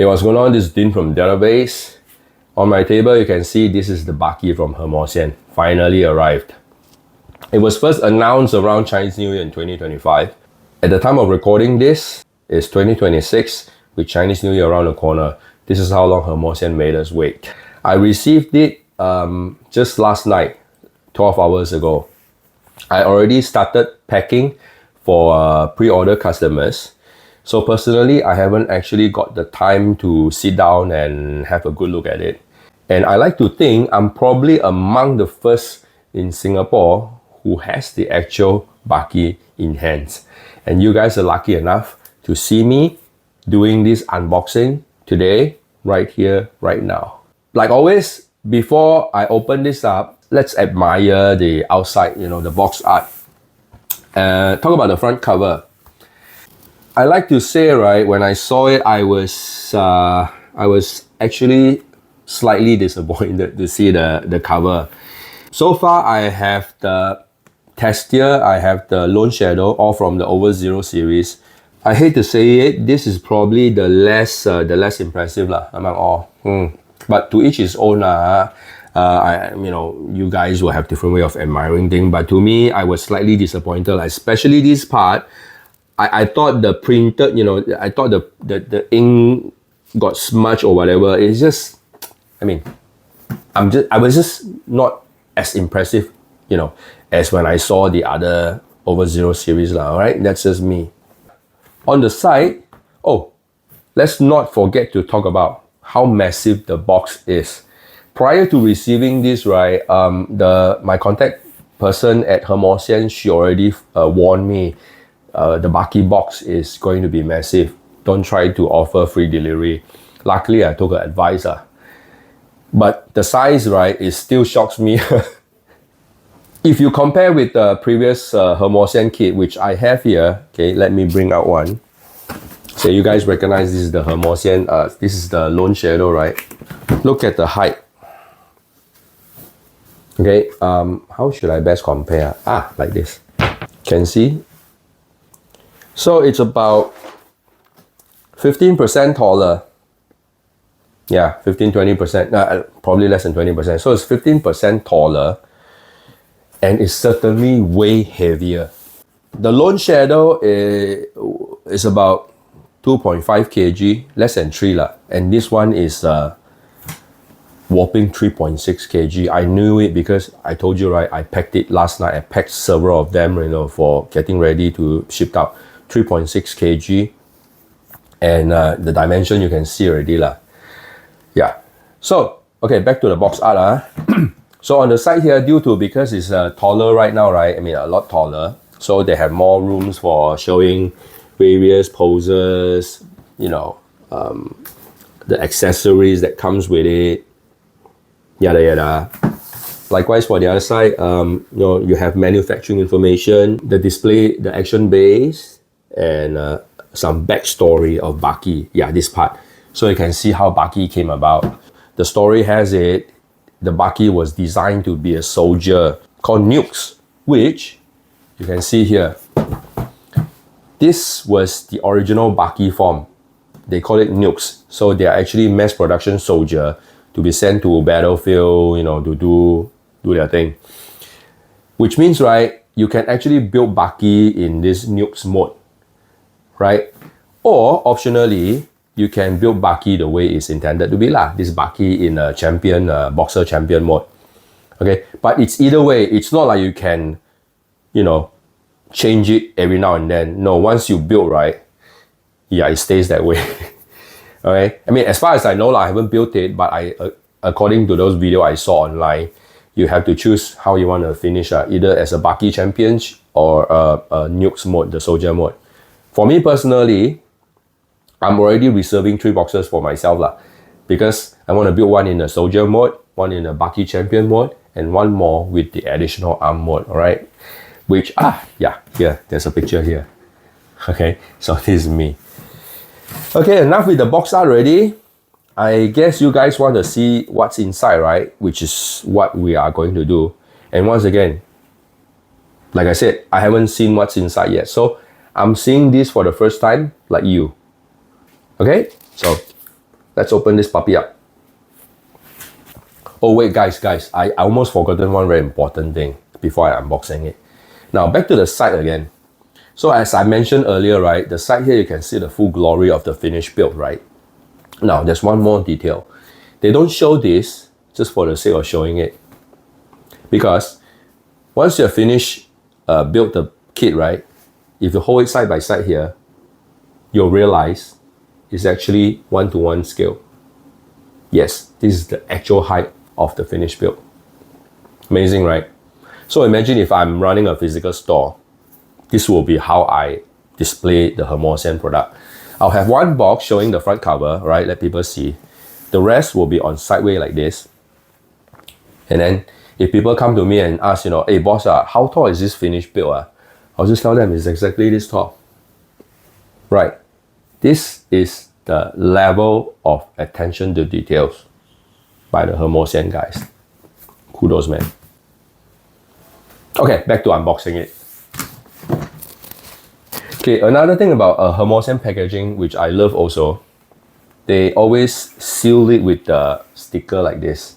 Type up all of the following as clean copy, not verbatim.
Hey, what's going on? This is Dean from Database. On my table, you can see this is the Baki from Hemoxian. Finally arrived. It was first announced around Chinese New Year in 2025. At the time of recording this, it's 2026 with Chinese New Year around the corner. This is how long Hemoxian made us wait. I received it just last night, 12 hours ago. I already started packing for pre-order customers. So personally, I haven't actually got the time to sit down and have a good look at it. And I like to think I'm probably among the first in Singapore who has the actual Baki in hands. And you guys are lucky enough to see me doing this unboxing today, right here, right now. Like always, before I open this up, let's admire the outside, the box art. Talk about the front cover. I like to say, right, when I saw it, I was actually slightly disappointed to see the cover. So far, I have the Testia, I have the Lone Shadow, all from the Over Zero series. I hate to say it, this is probably the less impressive among all. But to each his own. You guys will have different way of admiring things. But to me, I was slightly disappointed, especially this part. I thought the printed, I thought the ink got smudged or whatever. It's just, I was just not as impressive, as when I saw the other Over Zero series, all right? That's just me. On the side, let's not forget to talk about how massive the box is. Prior to receiving this, right, my contact person at Hemoxian, she already warned me. The Baki box is going to be massive. Don't try to offer free delivery. Luckily, I took her advice. But the size, right, it still shocks me. If you compare with the previous Hemoxian kit, which I have here, okay, let me bring out one. So you guys recognize this is the Hemoxian, this is the Lone Shadow, right? Look at the height. Okay, how should I best compare? Like this. Can see? So it's about 15% taller. Yeah, 15-20%, probably less than 20%. So it's 15% taller and it's certainly way heavier. The Lone Shadow is about 2.5 kg, less than 3 and this one is whopping 3.6 kg. I knew it because I told you, right, I packed it last night. I packed several of them, for getting ready to ship out. 3.6 kg, and the dimension you can see already Yeah. So okay, back to the box art. So on the side here, because it's taller right now, right? A lot taller. So they have more rooms for showing various poses. The accessories that comes with it. Yada yada. Likewise for the other side, you have manufacturing information, the display, the action base, and some backstory of Baki. Yeah, this part. So you can see how Baki came about. The story has it, the Baki was designed to be a soldier called Nukes, which you can see here. This was the original Baki form. They call it Nukes. So they are actually mass production soldier to be sent to a battlefield, to do their thing. Which means, right, you can actually build Baki in this Nukes mode. Right? Or optionally, you can build Baki the way it's intended to be This Baki in a champion, boxer champion mode. Okay, but it's either way. It's not like you can, change it every now and then. No, once you build, right, yeah, it stays that way. Okay, as far as I know, I haven't built it, but according to those videos I saw online, you have to choose how you want to finish, either as a Baki champion or a Nukes mode, the soldier mode. For me personally, I'm already reserving 3 boxes for myself because I want to build one in the soldier mode, one in the Baki champion mode, and one more with the additional arm mode, alright? Which, here, there's a picture here. Okay, so this is me. Okay, enough with the box art already. I guess you guys want to see what's inside, right? Which is what we are going to do. And once again, like I said, I haven't seen what's inside yet. So I'm seeing this for the first time, like you. Okay, so Let's open this puppy up. Oh wait, guys, I almost forgotten one very important thing before I unboxing it. Now back to the side again. So as I mentioned earlier, right, the side here you can see the full glory of the finished build, right? Now there's one more detail. They don't show this just for the sake of showing it. Because once you're finished build the kit, right, if you hold it side by side here, you'll realize it's actually 1-to-1 scale. Yes, this is the actual height of the finished build. Amazing, right? So imagine if I'm running a physical store, this will be how I display the Hemoxian product. I'll have one box showing the front cover, right? Let people see. The rest will be on sideways like this. And then if people come to me and ask, you know, hey boss, how tall is this finished build? I'll just tell them it's exactly this tall. Right. This is the level of attention to details by the Hemoxian guys. Kudos, man. Okay, back to unboxing it. Okay, another thing about Hemoxian packaging, which I love also, they always seal it with the sticker like this.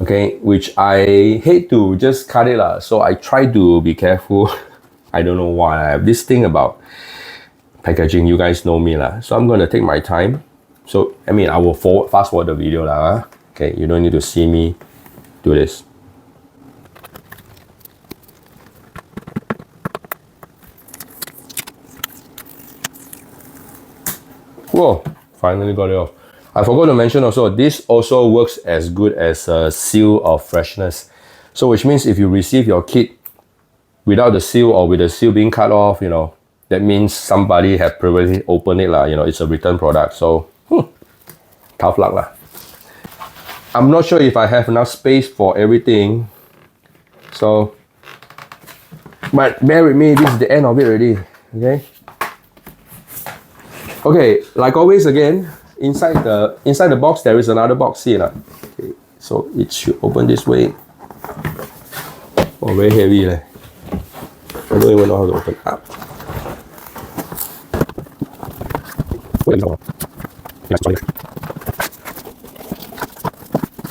Okay, which I hate to just cut it lah. So I try to be careful. I don't know why. I have this thing about packaging. You guys know me lah. So I'm gonna take my time. So I mean, I will fast forward the video lah. Okay, you don't need to see me do this. Whoa, finally got it off. I forgot to mention also, this also works as good as a seal of freshness. So which means if you receive your kit without the seal or with the seal being cut off, you know, that means somebody had previously opened it lah. You know, it's a return product. So, tough luck lah. I'm not sure if I have enough space for everything. So, but bear with me, this is the end of it already. Okay. Okay, like always again, inside the box there is another box here. Okay, so it should open this way. Oh, very heavy leh. I don't even know how to open up.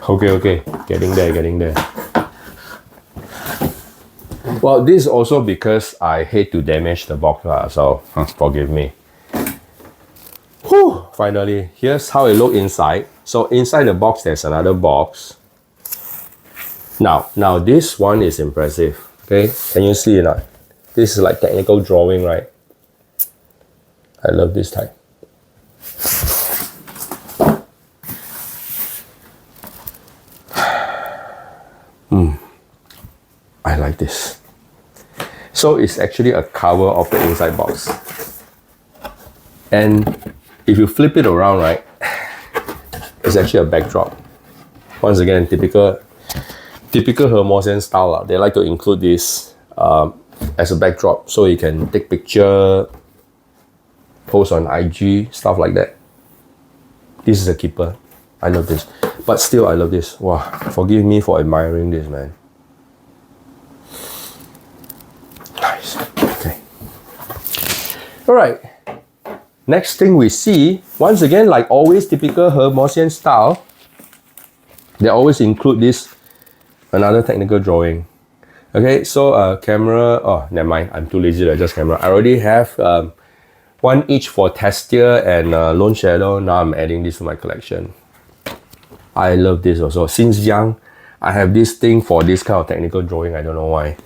Okay, getting there. Well, this is also because I hate to damage the box, so forgive me. Whew, finally, here's how it looks inside. So inside the box, there's another box. Now this one is impressive. Okay, can you see it? This is like technical drawing, right? I love this type. I like this. So it's actually a cover of the inside box. And if you flip it around, right, it's actually a backdrop. Once again, typical Hemoxian style. They like to include this as a backdrop so you can take picture, post on IG, stuff like that. This is a keeper. I love this. But still, I love this. Wow, forgive me for admiring this, man. Nice. Okay. All right. Next thing we see, once again, like always, typical Hemoxian style, they always include this, another technical drawing. Okay, so camera, oh, never mind, I'm too lazy to adjust camera. I already have one each for Testia and Lone Shadow. Now I'm adding this to my collection. I love this also. Since young, I have this thing for this kind of technical drawing. I don't know why.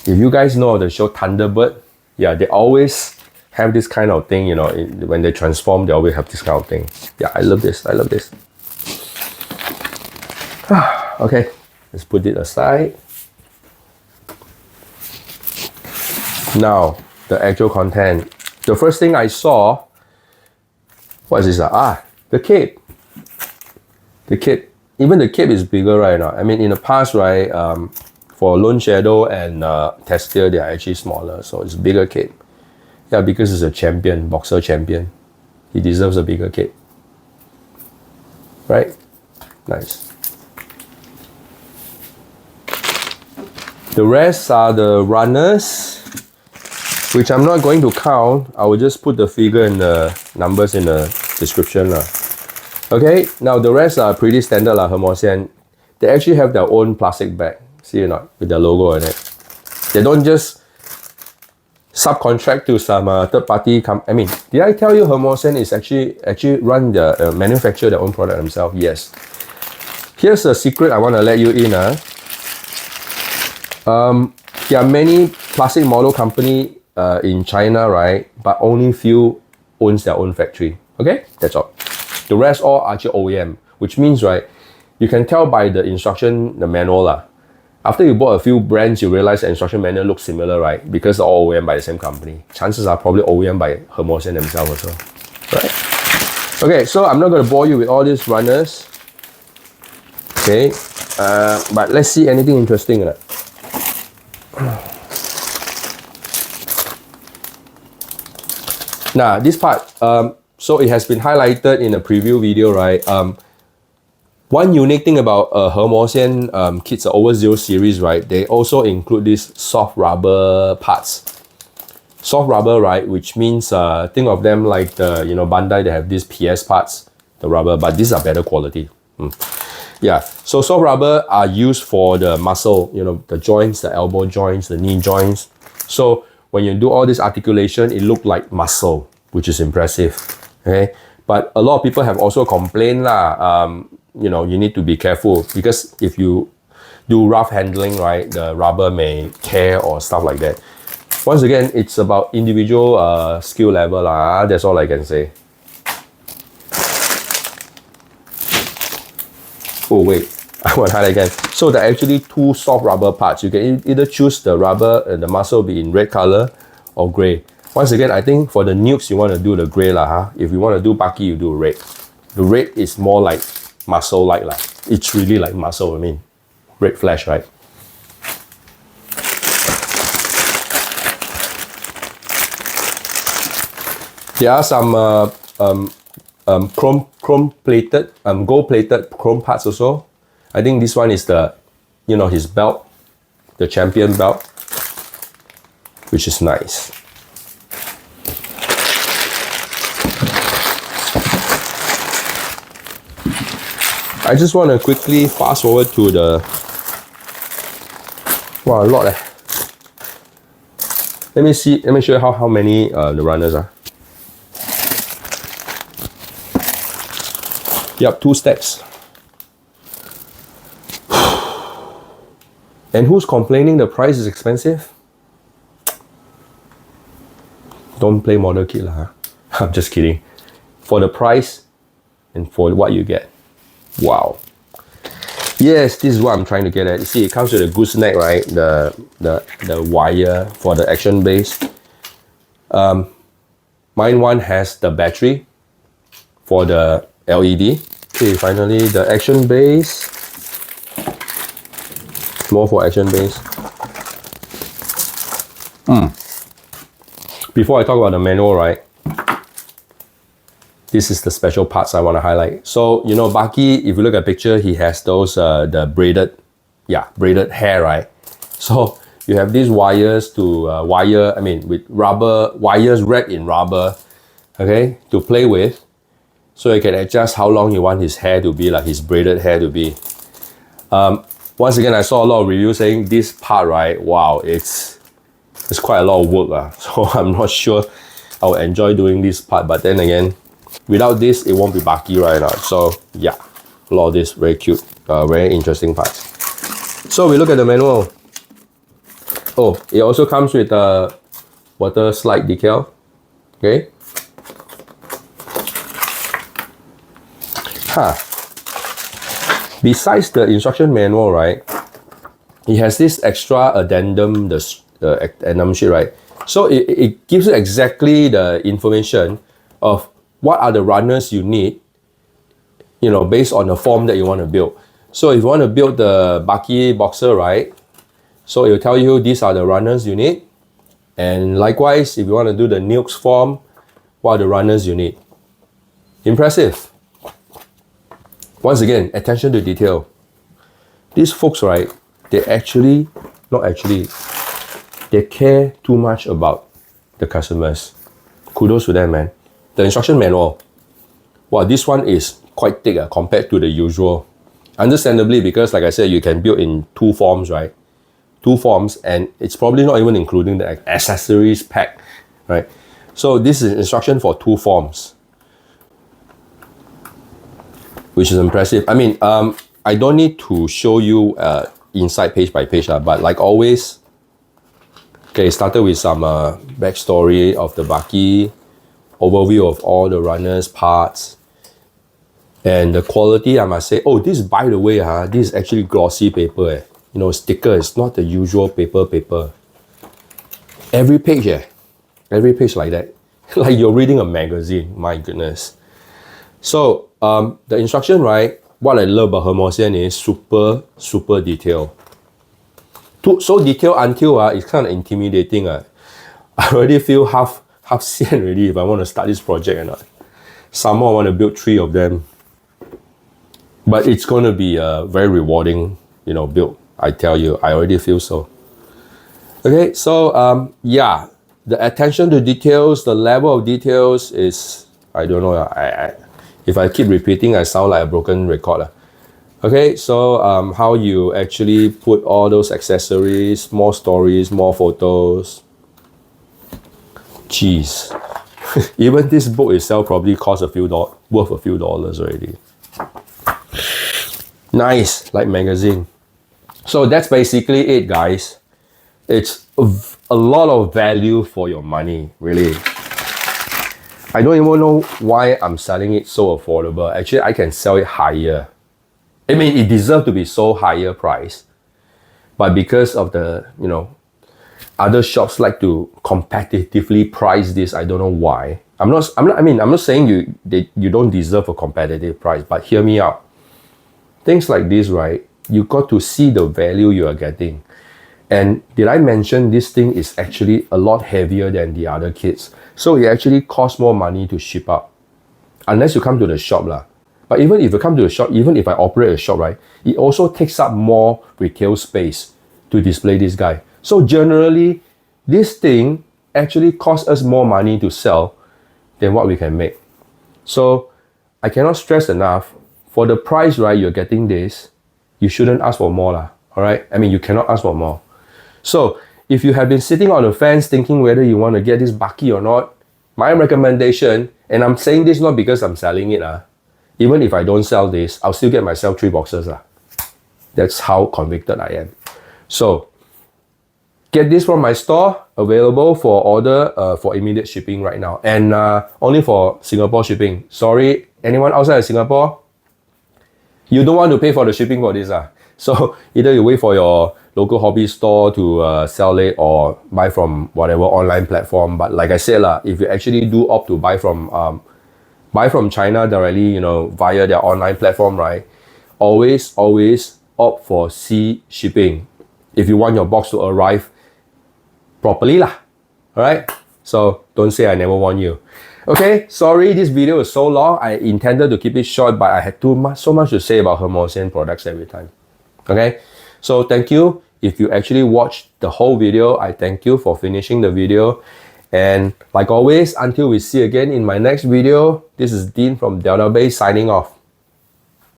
If you guys know the show Thunderbird, yeah, they always have this kind of thing, you know, when they transform, they always have this kind of thing. Yeah, I love this. Okay, let's put it aside. Now, the actual content. The first thing I saw, what is this? The cape. The cape. Even the cape is bigger right now. I mean, in the past, right, for Lone Shadow and Testia, they are actually smaller, so it's a bigger cape. Yeah, because it's a champion, boxer champion. He deserves a bigger cape. Right? Nice. The rest are the runners, which I'm not going to count. I will just put the figure and the numbers in the description. Okay, now the rest are pretty standard lah, Hemoxian. They actually have their own plastic bag, see or not, with their logo on it. They don't just subcontract to some third party I mean, did I tell you Hemoxian is actually run the manufacture their own product themselves? Yes. Here's a secret I want to let you in. There are many plastic model company in China, right? But only few owns their own factory. Okay, that's all. The rest all are actually OEM, which means, right, you can tell by the instruction, the manual lah. After you bought a few brands, you realize the instruction manual looks similar, right? Because they're all OEM by the same company. Chances are probably OEM by Hemoxian themselves also, right? Okay, so I'm not going to bore you with all these runners. Okay, but let's see anything interesting. Now, this part, so it has been highlighted in a preview video, right? One unique thing about Hemoxian kits, the Over Zero series, right? They also include these soft rubber parts. Soft rubber, right? Which means think of them like the Bandai. They have these PS parts, the rubber, but these are better quality. Yeah. So soft rubber are used for the muscle, the joints, the elbow joints, the knee joints. So when you do all this articulation, it look like muscle, which is impressive. Okay. But a lot of people have also complained you need to be careful because if you do rough handling, right, the rubber may tear or stuff like that. Once again, it's about individual skill level. That's all I can say. Oh wait, I want to highlight again. So there are actually two soft rubber parts. You can either choose the rubber and the muscle be in red color or gray. Once again, I think for the nukes, you want to do the gray If you want to do Baki, you do red. The red is more like muscle-like It's really like muscle, red flash, right? There are some chrome-plated, gold-plated chrome parts also. I think this one is the, his belt, the champion belt, which is nice. I just want to quickly fast forward to the, wow, a lot. Let me show you how many the runners are. Yep, 2 stacks. And who's complaining the price is expensive? Don't play model kit I'm just kidding. For the price and for what you get. Wow. Yes, this is what I'm trying to get at. You see, it comes with a gooseneck, right? The wire for the action base. Mine one has the battery for the LED. Okay, finally the action base. More for action base. Before I talk about the manual, right? This is the special parts I want to highlight. So, Baki, if you look at picture, he has those, the braided hair, right? So, you have these wires to with rubber, wires wrapped in rubber, okay, to play with. So, you can adjust how long you want his hair to be, like his braided hair to be. Once again, I saw a lot of reviews saying this part, right, wow, it's quite a lot of work. So, I'm not sure I will enjoy doing this part, but then again, without this, it won't be Baki right now. So yeah, a lot of this very cute, very interesting parts. So we look at the manual. Oh, it also comes with a water slide decal. Okay. Besides the instruction manual, right, it has this extra addendum, the addendum sheet, right? So it gives you exactly the information of what are the runners you need, based on the form that you want to build. So if you want to build the Baki boxer, right? So it will tell you these are the runners you need. And likewise, if you want to do the nukes form, what are the runners you need? Impressive. Once again, attention to detail. These folks, right, they care too much about the customers. Kudos to them, man. The instruction manual. Well, this one is quite thick compared to the usual. Understandably, because like I said, you can build in two forms, right? Two forms, and it's probably not even including the accessories pack, right? So this is instruction for two forms, which is impressive. I mean, I don't need to show you inside page by page, but like always, okay, started with some backstory of the Baki, overview of all the runners, parts, and the quality, I must say. Oh, this, by the way, this is actually glossy paper. You know, sticker is not the usual paper. Every page, every page like that. Like you're reading a magazine, my goodness. So, the instruction, right, what I love about Hemoxian is super detailed. So detailed until it's kind of intimidating. I already feel half sian already if I want to start this project or not. Somehow I want to build 3 of them. But it's going to be a very rewarding, you know, build. I tell you, I already feel so. Okay, so yeah, the attention to details, the level of details is, I don't know. If I keep repeating, I sound like a broken record. Okay, so how you actually put all those accessories, more stories, more photos. Jeez, even this book itself probably cost worth a few dollars already. Nice, like magazine. So that's basically it, guys. It's a lot of value for your money, really. I don't even know why I'm selling it so affordable. Actually, I can sell it higher. I mean, it deserves to be so higher price. But because of the, you know, other shops like to competitively price this, I don't know why. I'm not saying you don't deserve a competitive price, but hear me out. Things like this, right? You got to see the value you are getting. And did I mention this thing is actually a lot heavier than the other kits? So it actually costs more money to ship out. Unless you come to the shop lah. But even if you come to the shop, even if I operate a shop, right? It also takes up more retail space to display this guy. So generally, this thing actually costs us more money to sell than what we can make. So I cannot stress enough, for the price, right, you're getting this, you shouldn't ask for more lah, all right? I mean, you cannot ask for more. So if you have been sitting on the fence thinking whether you want to get this Baki or not, my recommendation, and I'm saying this not because I'm selling it, even if I don't sell this, I'll still get myself 3 boxes. That's how convicted I am. So get this from my store, available for order for immediate shipping right now. And only for Singapore shipping. Sorry, anyone outside of Singapore, you don't want to pay for the shipping for this. So either you wait for your local hobby store to sell it or buy from whatever online platform. But like I said, if you actually do opt to buy from China directly, you know, via their online platform, right? Always opt for sea shipping if you want your box to arrive properly lah. Alright? So don't say I never warned you. Okay, sorry this video is so long. I intended to keep it short, but I had so much to say about Hemoxian products every time. Okay, so thank you. If you actually watched the whole video, I thank you for finishing the video. And like always, until we see again in my next video, this is Dean from Delta Bay signing off.